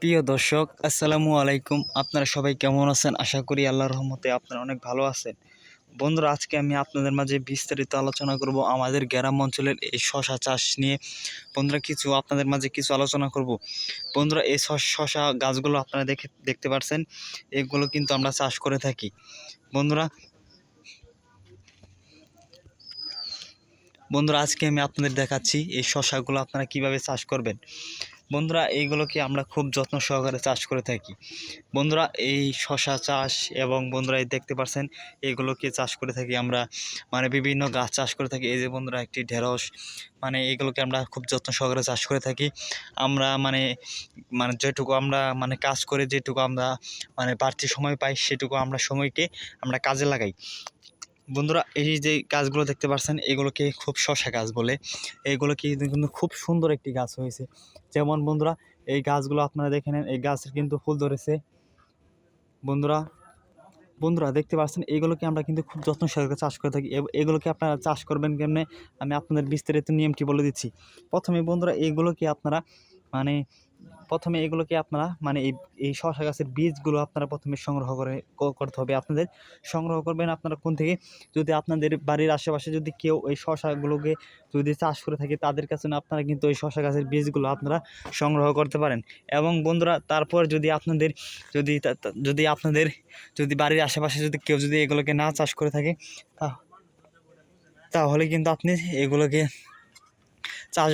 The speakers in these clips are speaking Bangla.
প্রিয় দর্শক, আসসালামু আলাইকুম। আপনারা সবাই কেমন আছেন? আশা করি আল্লাহর রহমতে আপনারা অনেক ভালো আছেন। বন্ধুরা, আজকে আমি আপনাদের মাঝে বিস্তারিত আলোচনা করব আমাদের গ্রাম অঞ্চলের এই শশা চাষ নিয়ে। বন্ধুরা, আপনাদের মাঝে কিছু আলোচনা করব। বন্ধুরা, এই শশা গাছগুলো আপনারা দেখতে পাচ্ছেন, এগুলো কিন্তু আমরা চাষ করে থাকি। বন্ধুরা বন্ধুরা আজকে আমি আপনাদের দেখাচ্ছি এই শশাগুলো আপনারা কিভাবে চাষ করবেন। বন্ধুরা, এইগুলোকে আমরা খুব যত্ন সহকারে চাষ করে থাকি। বন্ধুরা, এই শশা চাষ এবং বন্ধুরা এই দেখতে পাচ্ছেন, এগুলোকে চাষ করে থাকি আমরা, মানে বিভিন্ন গাছ চাষ করে থাকি। এই যে বন্ধুরা একটি ঢেঁড়স, মানে এগুলোকে আমরা খুব যত্ন সহকারে চাষ করে থাকি। আমরা মানে মানে যেটুকু আমরা মানে কাজ করে যেটুকু আমরা মানে বাড়তি সময় পাই, সেটুকু আমরা সময়কে আমরা কাজে লাগাই। বন্ধুরা, এই যে গাছগুলো দেখতে পাচ্ছেন, এগুলোকে খুব শশা গাছ বলে। এইগুলোকে কিন্তু খুব সুন্দর একটি গাছ হয়েছে। যেমন বন্ধুরা, এই গাছগুলো আপনারা দেখে নেন, এই গাছের কিন্তু ফুল ধরেছে। বন্ধুরা বন্ধুরা দেখতে পাচ্ছেন, এগুলোকে আমরা কিন্তু খুব যত্ন সহকারে চাষ করে থাকি। এগুলোকে আপনারা চাষ করবেন কেমনে, আমি আপনাদের বিস্তারিত নিয়মটি বলে দিচ্ছি। প্রথমে বন্ধুরা, এইগুলোকে আপনারা মানে প্রথমে এগুলোকে আপনারা মানে এই শশা গাছের বীজগুলো আপনারা প্রথমে সংগ্রহ করতে হবে আপনাদের। সংগ্রহ করবেন আপনারা কোন থেকে? যদি আপনাদের বাড়ির আশেপাশে যদি কেউ এই শশাগুলোকে যদি চাষ করে থাকে, তাদের কাছে না আপনারা কিন্তু ওই শশা গাছের বীজগুলো আপনারা সংগ্রহ করতে পারেন। এবং বন্ধুরা, তারপর যদি আপনাদের যদি আপনাদের যদি বাড়ির আশেপাশে যদি কেউ যদি এগুলোকে না চাষ করে থাকে, তাহলে কিন্তু আপনি এগুলোকে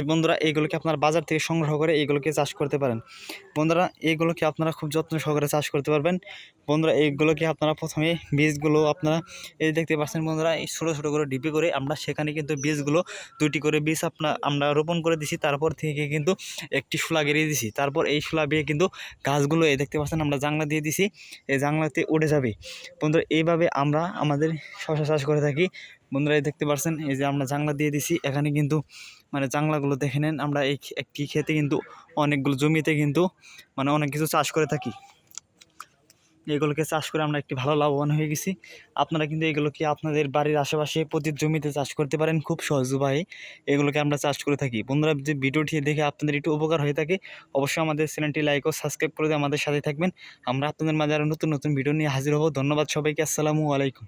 বন্ধুরা এইগুলোকে আপনার বাজার থেকে সংগ্রহ করে এইগুলোকে চাষ করতে পারেন। বন্ধুরা, এইগুলোকে আপনারা খুব যত্ন সহকারে চাষ করতে পারবেন। বন্ধুরা, এইগুলোকে আপনারা প্রথমে বীজগুলো আপনারা এই দেখতে পাচ্ছেন বন্ধুরা, এই ছোটো ছোটো করে ডিপি করে আমরা সেখানে কিন্তু বীজগুলো 2টি করে বীজ আমরা রোপণ করে দিছি। তারপর থেকে কিন্তু একটি শোলা গেড়িয়ে দিছি। তারপর এই শোলা দিয়ে কিন্তু গাছগুলো এই দেখতে পাচ্ছেন আমরা জাংলা দিয়ে দিছি, এই জাংলাতে উঠে যাবে। বন্ধুরা, এইভাবে আমরা আমাদের শশা চাষ করে থাকি। বন্ধুরা, এই দেখতে পাচ্ছেন, এই যে আমরা জাংলা দিয়ে দিছি, এখানে কিন্তু মানে জাংলাগুলো দেখে নেন, আমরা এই একটি ক্ষেতে কিন্তু অনেকগুলো জমিতে কিন্তু মানে অনেক কিছু চাষ করে থাকি। এগুলোকে চাষ করে আমরা একটি ভালো লাভবান হয়ে গেছি। আপনারা কিন্তু এগুলোকে আপনাদের বাড়ির আশেপাশে প্রতি জমিতে চাষ করতে পারেন খুব সহজ উপায়ে। এগুলোকে আমরা চাষ করে থাকি। বন্ধুরা, যে ভিডিওটি দেখে আপনাদের একটু উপকার হয়ে থাকে, অবশ্যই আমাদের চ্যানেলটি লাইক ও সাবস্ক্রাইব করে দিয়ে আমাদের সাথে থাকবেন। আমরা আপনাদের মাঝে আরও নতুন নতুন ভিডিও নিয়ে হাজির হব। ধন্যবাদ সবাইকে। আসসালামু আলাইকুম।